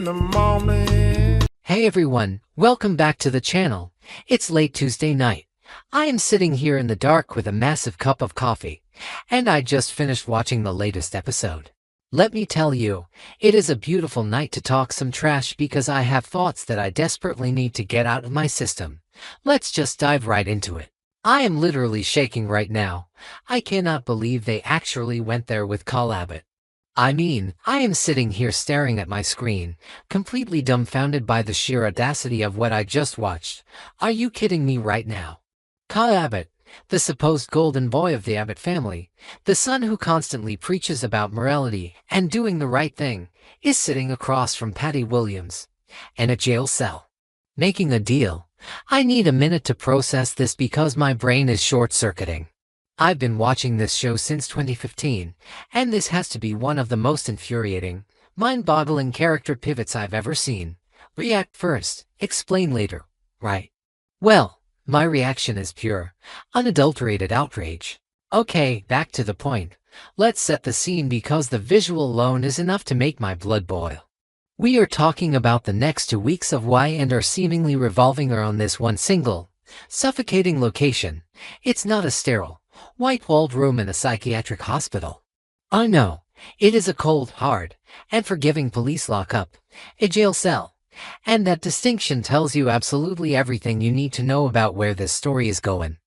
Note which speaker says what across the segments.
Speaker 1: the morning.
Speaker 2: Hey everyone, welcome back to the channel. It's late Tuesday night. I am sitting here in the dark with a massive cup of coffee, and I just finished watching the latest episode. Let me tell you, it is a beautiful night to talk some trash because I have thoughts that I desperately need to get out of my system. Let's just dive right into it. I am literally shaking right now. I cannot believe they actually went there with Cole Abbott. I mean, I am sitting here staring at my screen, completely dumbfounded by the sheer audacity of what I just watched. Are you kidding me right now? Cole Abbott, the supposed golden boy of the Abbott family, the son who constantly preaches about morality and doing the right thing, is sitting across from Patty Williams in a jail cell, making a deal. I need a minute to process this because my brain is short-circuiting. I've been watching this show since 2015, and this has to be one of the most infuriating, mind-boggling character pivots I've ever seen. React first, explain later, right? Well, my reaction is pure, unadulterated outrage. Okay, back to the point. Let's set the scene because the visual alone is enough to make my blood boil. We are talking about the next 2 weeks of why and are seemingly revolving around this one single, suffocating location. It's not a sterile, white-walled room in a psychiatric hospital. I know, it is a cold, hard, and forgiving police lockup, a jail cell. And that distinction tells you absolutely everything you need to know about where this story is going.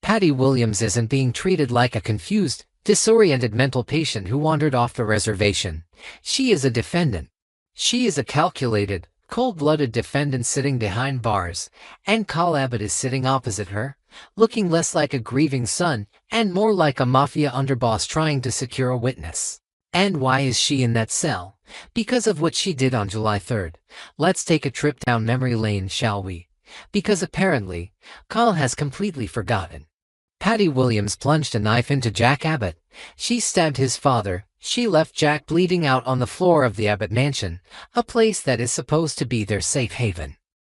Speaker 2: Patty Williams isn't being treated like a confused, disoriented mental patient who wandered off the reservation. She is a defendant. She is a calculated, cold-blooded defendant sitting behind bars, and Cole Abbott is sitting opposite her, looking less like a grieving son and more like a mafia underboss trying to secure a witness. And why is she in that cell? Because of what she did on July 3rd. Let's take a trip down memory lane, shall we? Because apparently, Cole has completely forgotten. Patty Williams plunged a knife into Jack Abbott. She stabbed his father. She left Jack bleeding out on the floor of the Abbott mansion, a place that is supposed to be their safe haven.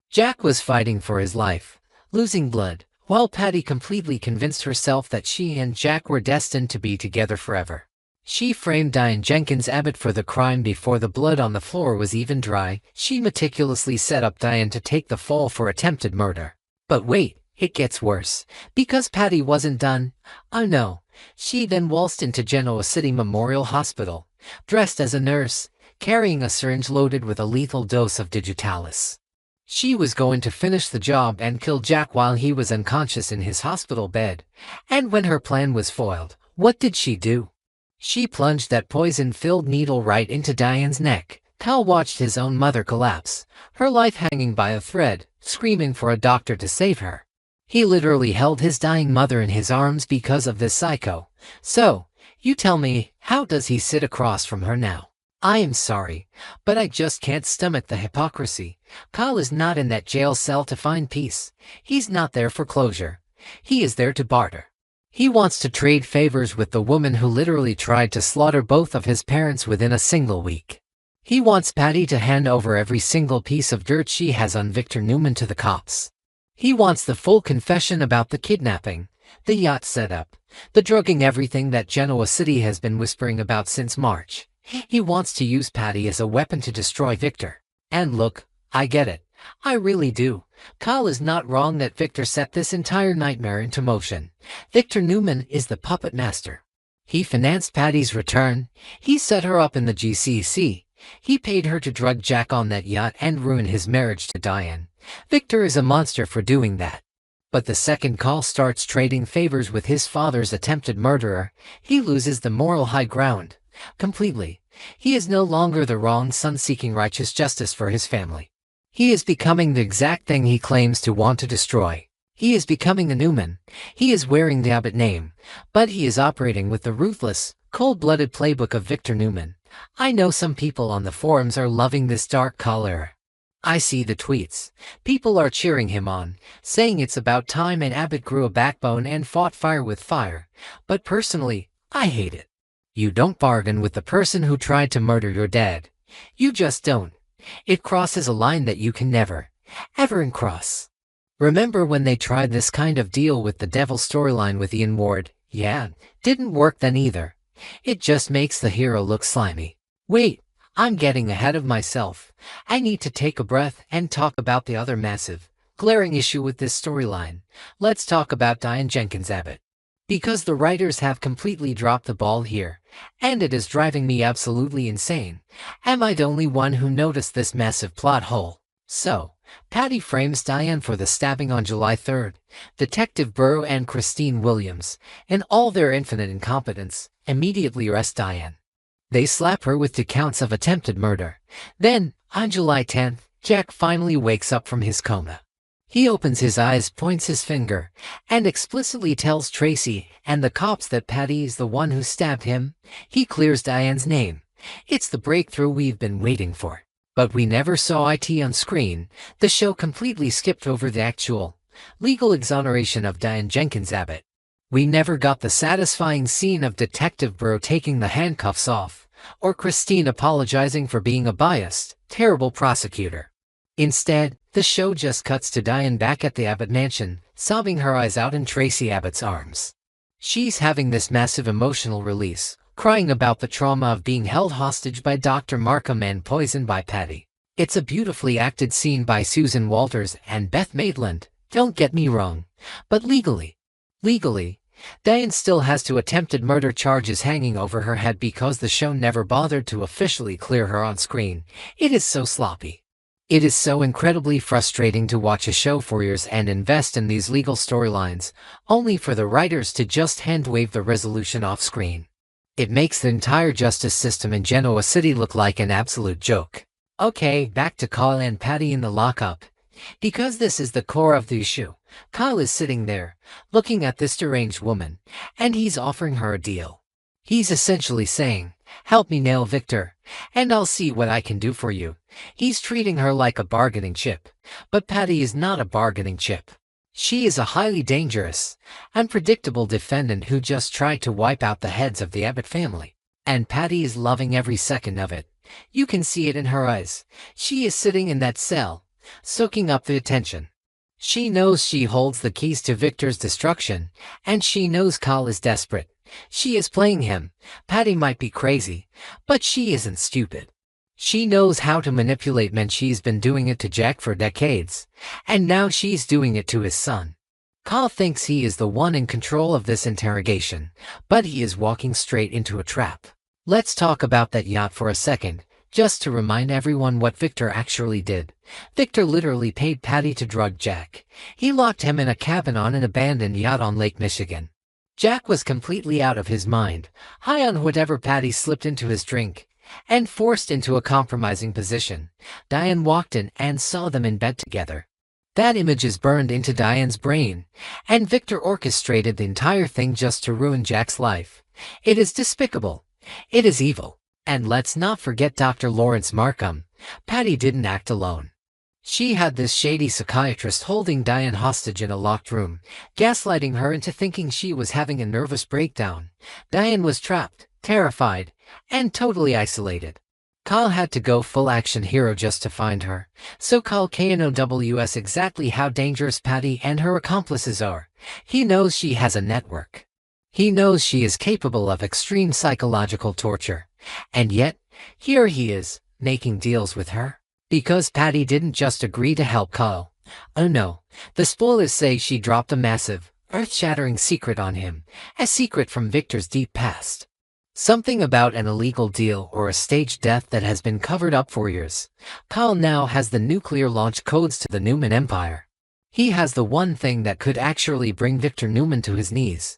Speaker 2: Jack was fighting for his life, losing blood, while Patty completely convinced herself that she and Jack were destined to be together forever. She framed Diane Jenkins Abbott for the crime before the blood on the floor was even dry. She meticulously set up Diane to take the fall for attempted murder. But wait, it gets worse. Because Patty wasn't done. Oh no. She then waltzed into Genoa City Memorial Hospital, dressed as a nurse, carrying a syringe loaded with a lethal dose of digitalis. She was going to finish the job and kill Jack while he was unconscious in his hospital bed. And when her plan was foiled, what did she do? She plunged that poison-filled needle right into Diane's neck. Cole watched his own mother collapse, her life hanging by a thread, screaming for a doctor to save her. He literally held his dying mother in his arms because of this psycho. So, you tell me, how does he sit across from her now? I am sorry, but I just can't stomach the hypocrisy. Cole is not in that jail cell to find peace. He's not there for closure. He is there to barter. He wants to trade favors with the woman who literally tried to slaughter both of his parents within a single week. He wants Patty to hand over every single piece of dirt she has on Victor Newman to the cops. He wants the full confession about the kidnapping, the yacht setup, the drugging, everything that Genoa City has been whispering about since March. He wants to use Patty as a weapon to destroy Victor. And look, I get it. I really do. Cole is not wrong that Victor set this entire nightmare into motion. Victor Newman is the puppet master. He financed Patty's return. He set her up in the GCC. He paid her to drug Jack on that yacht and ruin his marriage to Diane. Victor is a monster for doing that. But the second Cole starts trading favors with his father's attempted murderer, he loses the moral high ground. Completely. He is no longer the wrong son seeking righteous justice for his family. He is becoming the exact thing he claims to want to destroy. He is becoming a Newman. He is wearing the Abbott name, but he is operating with the ruthless, cold-blooded playbook of Victor Newman. I know some people on the forums are loving this dark Cole era. I see the tweets. People are cheering him on, saying it's about time and Abbott grew a backbone and fought fire with fire. But personally, I hate it. You don't bargain with the person who tried to murder your dad. You just don't. It crosses a line that you can never, ever cross. Remember when they tried this kind of deal with the Devil storyline with Ian Ward? Yeah, didn't work then either. It just makes the hero look slimy. Wait, I'm getting ahead of myself. I need to take a breath and talk about the other massive, glaring issue with this storyline. Let's talk about Diane Jenkins Abbott. Because the writers have completely dropped the ball here, and it is driving me absolutely insane. Am I the only one who noticed this massive plot hole? So, Patty frames Diane for the stabbing on July 3rd. Detective Burrow and Christine Williams, in all their infinite incompetence, immediately arrest Diane. They slap her with 2 counts of attempted murder. Then, on July 10th, Jack finally wakes up from his coma. He opens his eyes, points his finger, and explicitly tells Tracy and the cops that Patty is the one who stabbed him. He clears Diane's name. It's the breakthrough we've been waiting for. But we never saw it on screen. The show completely skipped over the actual, legal exoneration of Diane Jenkins Abbott. We never got the satisfying scene of Detective Burrow taking the handcuffs off, or Christine apologizing for being a biased, terrible prosecutor. Instead, the show just cuts to Diane back at the Abbott mansion, sobbing her eyes out in Tracy Abbott's arms. She's having this massive emotional release, crying about the trauma of being held hostage by Dr. Markham and poisoned by Patty. It's a beautifully acted scene by Susan Walters and Beth Maitland, don't get me wrong, but legally, Diane still has 2 attempted murder charges hanging over her head because the show never bothered to officially clear her on screen. It is so sloppy. It is so incredibly frustrating to watch a show for years and invest in these legal storylines, only for the writers to just hand-wave the resolution off-screen. It makes the entire justice system in Genoa City look like an absolute joke. Okay, back to Kyle and Patty in the lockup. Because this is the core of the issue. Kyle is sitting there, looking at this deranged woman, and he's offering her a deal. He's essentially saying, "Help me nail Victor, and I'll see what I can do for you." He's treating her like a bargaining chip. But Patty is not a bargaining chip. She is a highly dangerous, unpredictable defendant who just tried to wipe out the heads of the Abbott family. And Patty is loving every second of it. You can see it in her eyes. She is sitting in that cell, soaking up the attention. She knows she holds the keys to Victor's destruction, and she knows Kyle is desperate. She is playing him. Patty might be crazy, but she isn't stupid. She knows how to manipulate men. She's been doing it to Jack for decades, and now she's doing it to his son. Kyle thinks he is the one in control of this interrogation, but he is walking straight into a trap. Let's talk about that yacht for a second, just to remind everyone what Victor actually did. Victor literally paid Patty to drug Jack. He locked him in a cabin on an abandoned yacht on Lake Michigan. Jack was completely out of his mind, high on whatever Patty slipped into his drink, and forced into a compromising position. Diane walked in and saw them in bed together. That image is burned into Diane's brain, and Victor orchestrated the entire thing just to ruin Jack's life. It is despicable. It is evil. And let's not forget Dr. Lawrence Markham. Patty didn't act alone. She had this shady psychiatrist holding Diane hostage in a locked room, gaslighting her into thinking she was having a nervous breakdown. Diane was trapped, terrified, and totally isolated. Kyle had to go full action hero just to find her. So Kyle knows exactly how dangerous Patty and her accomplices are. He knows she has a network. He knows she is capable of extreme psychological torture. And yet, here he is, making deals with her. Because Patty didn't just agree to help Kyle. Oh no, the spoilers say she dropped a massive, earth-shattering secret on him. A secret from Victor's deep past. Something about an illegal deal or a staged death that has been covered up for years. Kyle now has the nuclear launch codes to the Newman Empire. He has the one thing that could actually bring Victor Newman to his knees.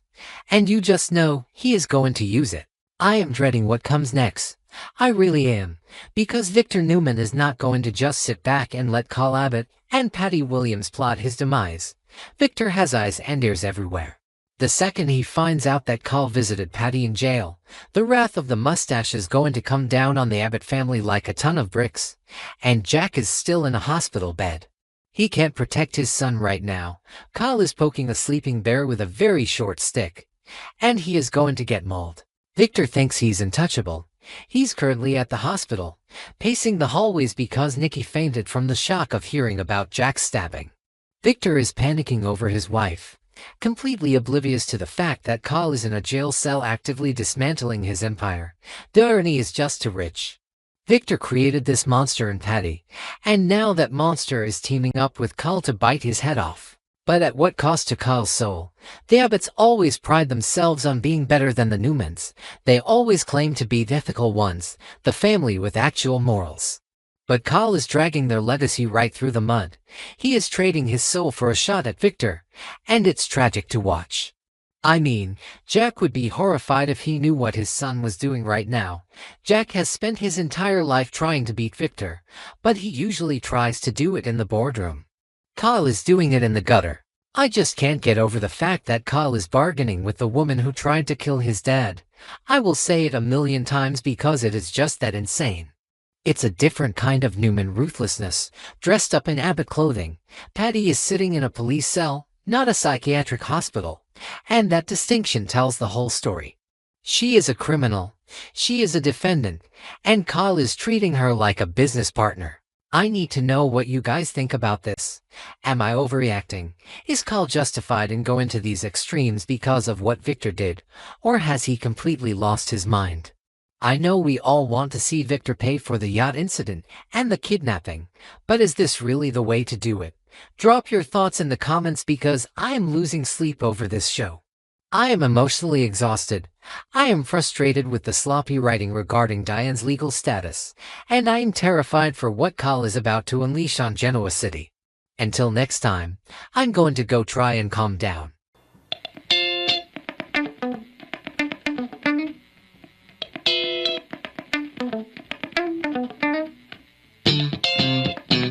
Speaker 2: And you just know he is going to use it. I am dreading what comes next. I really am. Because Victor Newman is not going to just sit back and let Kyle Abbott and Patty Williams plot his demise. Victor has eyes and ears everywhere. The second he finds out that Kyle visited Patty in jail, the wrath of the mustache is going to come down on the Abbott family like a ton of bricks. And Jack is still in a hospital bed. He can't protect his son right now. Kyle is poking a sleeping bear with a very short stick. And he is going to get mauled. Victor thinks he's untouchable. He's currently at the hospital, pacing the hallways because Nikki fainted from the shock of hearing about Jack's stabbing. Victor is panicking over his wife, completely oblivious to the fact that Kyle is in a jail cell actively dismantling his empire. The irony is just too rich. Victor created this monster in Patty, and now that monster is teaming up with Kyle to bite his head off. But at what cost to Kyle's soul? The Abbotts always pride themselves on being better than the Newmans. They always claim to be the ethical ones, the family with actual morals. But Kyle is dragging their legacy right through the mud. He is trading his soul for a shot at Victor, and it's tragic to watch. I mean, Jack would be horrified if he knew what his son was doing right now. Jack has spent his entire life trying to beat Victor, but he usually tries to do it in the boardroom. Kyle is doing it in the gutter. I just can't get over the fact that Kyle is bargaining with the woman who tried to kill his dad. I will say it a million times because it is just that insane. It's a different kind of Newman ruthlessness, dressed up in Abbott clothing. Patty is sitting in a police cell, not a psychiatric hospital, and that distinction tells the whole story. She is a criminal, she is a defendant, and Kyle is treating her like a business partner. I need to know what you guys think about this. Am I overreacting? Is Kyle justified in going to these extremes because of what Victor did, or has he completely lost his mind? I know we all want to see Victor pay for the yacht incident and the kidnapping, but is this really the way to do it? Drop your thoughts in the comments because I am losing sleep over this show. I am emotionally exhausted. I am frustrated with the sloppy writing regarding Diane's legal status, and I am terrified for what Kyle is about to unleash on Genoa City. Until next time, I'm going to go try and calm down.